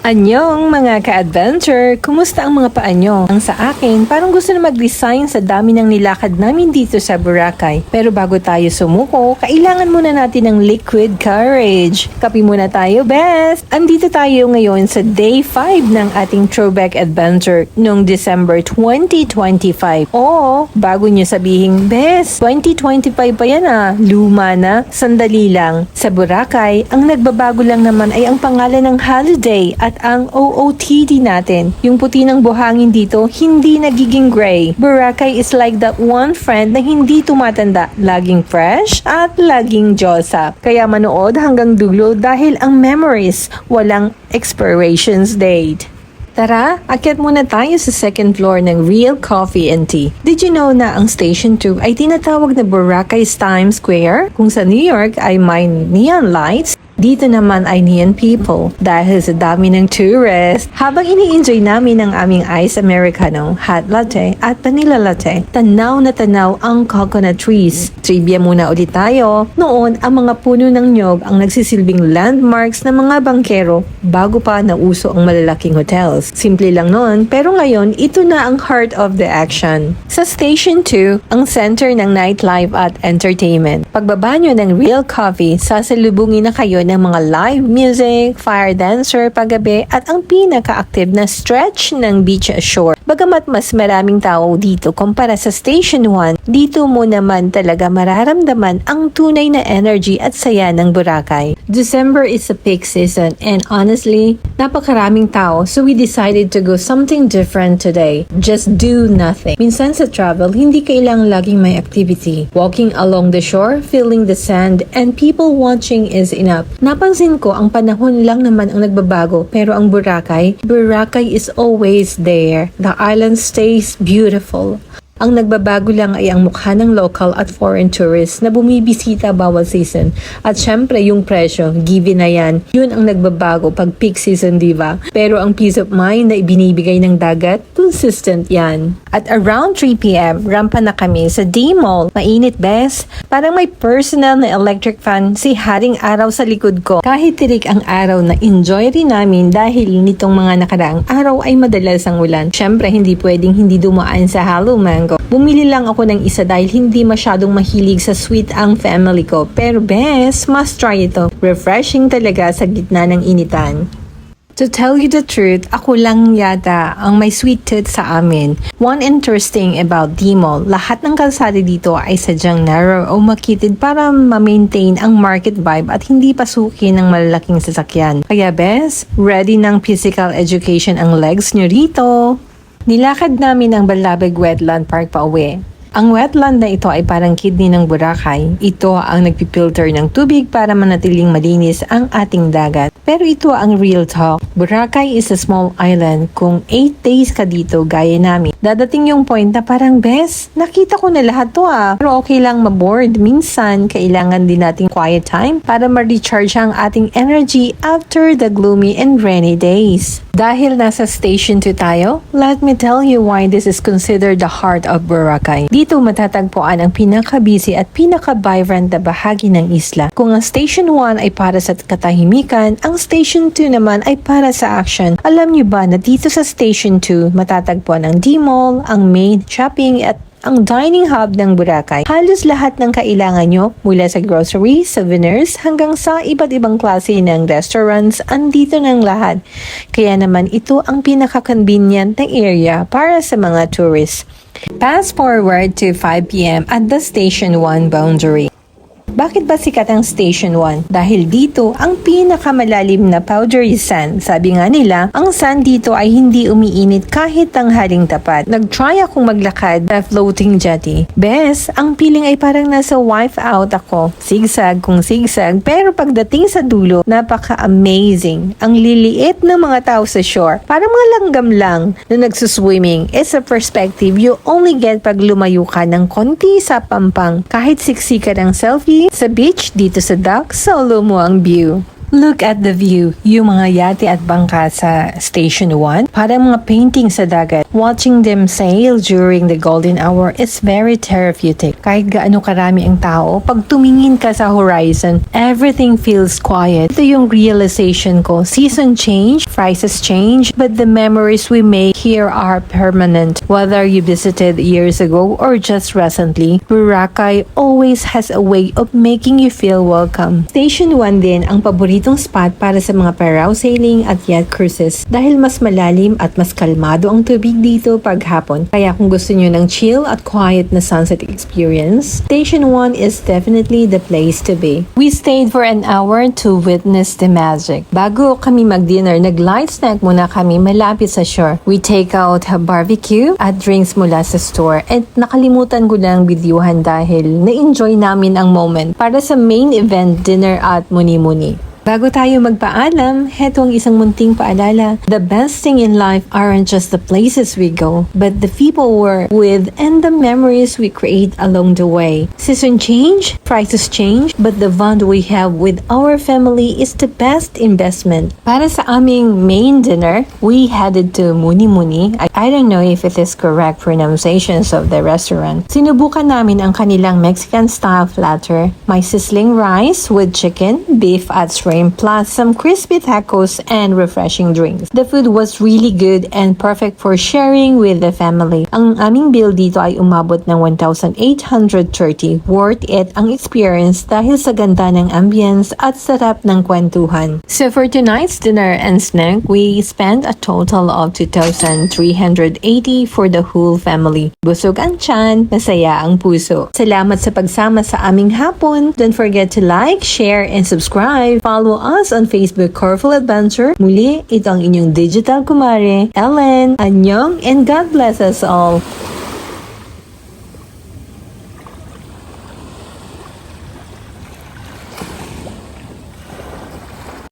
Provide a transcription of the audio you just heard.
Anyong mga ka-adventure, kumusta ang mga paa nyo? Ang sa akin, parang gusto na mag-resign sa dami ng nilakad namin dito sa Boracay. Pero bago tayo sumuko, kailangan muna natin ng liquid courage. Kape muna tayo, best! Andito tayo ngayon sa day 5 ng ating throwback adventure noong December 2025. Oo, bago nyo sabihin, best, 2025 pa yan luma na, sandali lang. Sa Boracay, ang nagbabago lang naman ay ang pangalan ng holiday at ang OOTD natin. Yung puti ng buhangin dito, hindi nagiging gray. Boracay is like that one friend na hindi tumatanda, laging fresh at laging josa. Kaya manood hanggang dulo dahil ang memories walang expirations date. Tara, akyat muna tayo sa second floor ng Real Coffee and Tea. Did you know na ang Station 2 ay tinatawag na Boracay's Times Square? Kung sa New York ay may neon lights, dito naman ay neon people dahil sa dami ng tourists. Habang ini-enjoy namin ang aming Ice Americano, Hot Latte at Vanilla Latte, tanaw na tanaw ang coconut trees. Trivia muna ulit tayo. Noon, ang mga puno ng nyog ang nagsisilbing landmarks ng mga bangkero bago pa nauso ang malalaking hotels. Simple lang noon, pero ngayon, ito na ang heart of the action. Sa Station 2, ang center ng nightlife at entertainment. Pagbaba nyo ng Real Coffee, sasalubungin na kayo ng mga live music, fire dancer paggabi at ang pinaka-active na stretch ng beach shore. Bagamat mas maraming tao dito kumpara sa Station 1, dito mo naman talaga mararamdaman ang tunay na energy at saya ng Boracay. December is a peak season and honestly, napakaraming tao so we decided to go something different today. Just do nothing. Minsan sa travel, hindi kailangang laging may activity. Walking along the shore, feeling the sand, and people watching is enough. Napansin ko ang panahon lang naman ang nagbabago pero ang Boracay is always there. The island stays beautiful. Ang nagbabago lang ay ang mukha ng local at foreign tourists na bumibisita bawat season. At syempre yung presyo, given na yan, yun ang nagbabago pag peak season, diba? Pero ang peace of mind na ibinibigay ng dagat, consistent yan. At around 3 p.m., rampa na kami sa D-Mall. Mainit, bes? Parang may personal na electric fan si Haring Araw sa likod ko. Kahit tirik ang araw na enjoy rin namin dahil nitong mga nakaraang araw ay madalas ang ulan. Syempre, hindi pwedeng hindi dumaan sa Halo Mango. Bumili lang ako ng isa dahil hindi masyadong mahilig sa sweet ang family ko. Pero bes, must try ito. Refreshing talaga sa gitna ng initan. To tell you the truth, ako lang yata ang may sweet tooth sa amin. One interesting about D-Mall, lahat ng kalsada dito ay sadyang narrow o makitid para ma-maintain ang market vibe at hindi pasukin ng malalaking sasakyan. Kaya bes, ready ng physical education ang legs nyo rito. Nilakad namin ang Balabag Wetland Park pa uwi. Ang wetland na ito ay parang kidney ng Boracay. Ito ang nagpipilter ng tubig para manatiling malinis ang ating dagat. Pero ito ang real talk. Boracay is a small island. Kung 8 days ka dito, gaya namin, dadating yung point na parang, bes, nakita ko na lahat to Pero okay lang maboard. Minsan, kailangan din nating quiet time para ma-recharge ang ating energy after the gloomy and rainy days. Dahil nasa Station 2 tayo, let me tell you why this is considered the heart of Boracay. Dito matatagpuan ang pinaka-busy at pinaka-vibrant na bahagi ng isla. Kung ang Station 1 ay para sa katahimikan, ang Station 2 naman ay para sa action. Alam niyo ba na dito sa Station 2 matatagpuan ang D-Mall, ang main shopping at ang dining hub ng Boracay. Halos lahat ng kailangan nyo mula sa groceries, souvenirs hanggang sa iba't ibang klase ng restaurants, andito ng lahat. Kaya naman ito ang pinaka-convenient na area para sa mga tourists. Fast forward to 5 p.m. at the Station 1 boundary. Bakit ba sikat ang Station 1? Dahil dito ang pinakamalalim na powdery sand. Sabi nga nila, ang sand dito ay hindi umiinit kahit tanghaling tapat. Nag-try akong maglakad sa floating jetty. Bes, ang feeling ay parang nasa wipe out ako. Sigsag kung sigsag, pero pagdating sa dulo, napaka-amazing. Ang liliit ng mga tao sa shore, parang mga langgam lang na nagsuswimming. It's a perspective you only get pag lumayo ka ng konti sa pampang. Kahit siksika ng selfie, sa beach, dito sa dock, solo mo ang view. Look at the view, yung mga yate at bangka sa Station 1, parang mga painting sa dagat. Watching them sail during the golden hour is very therapeutic. Kahit gaano karami ang tao, pag tumingin ka sa horizon, everything feels quiet. Ito yung realization ko. Season change, prices change, but the memories we make here are permanent. Whether you visited years ago or just recently, Boracay always has a way of making you feel welcome. Station 1 din ang paboritong spot para sa mga parasailing at yacht cruises dahil mas malalim at mas kalmado ang tubig dito paghapon. Kaya kung gusto nyo ng chill at quiet na sunset experience, Station 1 is definitely the place to be. We stayed for an hour to witness the magic. Bago kami mag-dinner, nag-light snack muna kami malapit sa shore. We take out a barbecue at drinks mula sa store at nakalimutan ko lang videohan dahil na-enjoy namin ang moment para sa main event dinner at Muni-Muni. Bago tayo magpaalam, heto ang isang munting paalala. The best thing in life aren't just the places we go, but the people we're with and the memories we create along the way. Season change, prices change, but the bond we have with our family is the best investment. Para sa aming main dinner, we headed to Muni-Muni. I don't know if it is correct pronunciations of the restaurant. Sinubukan namin ang kanilang Mexican-style platter. May sizzling rice with chicken, beef at shrimp, plus some crispy tacos and refreshing drinks. The food was really good and perfect for sharing with the family. Ang aming bill dito ay umabot ng 1,830. Worth it ang experience dahil sa ganda ng ambience at sarap ng kwentuhan. So for tonight's dinner and snack, we spent a total of 2,380 for the whole family. Busog ang tiyan, masaya ang puso. Salamat sa pagsama sa aming hapon. Don't forget to like, share, and subscribe. Follow us on Facebook, Colorful Adventure. Muli, ito ang inyong digital kumare, Ellen. Annyeong and God bless us all.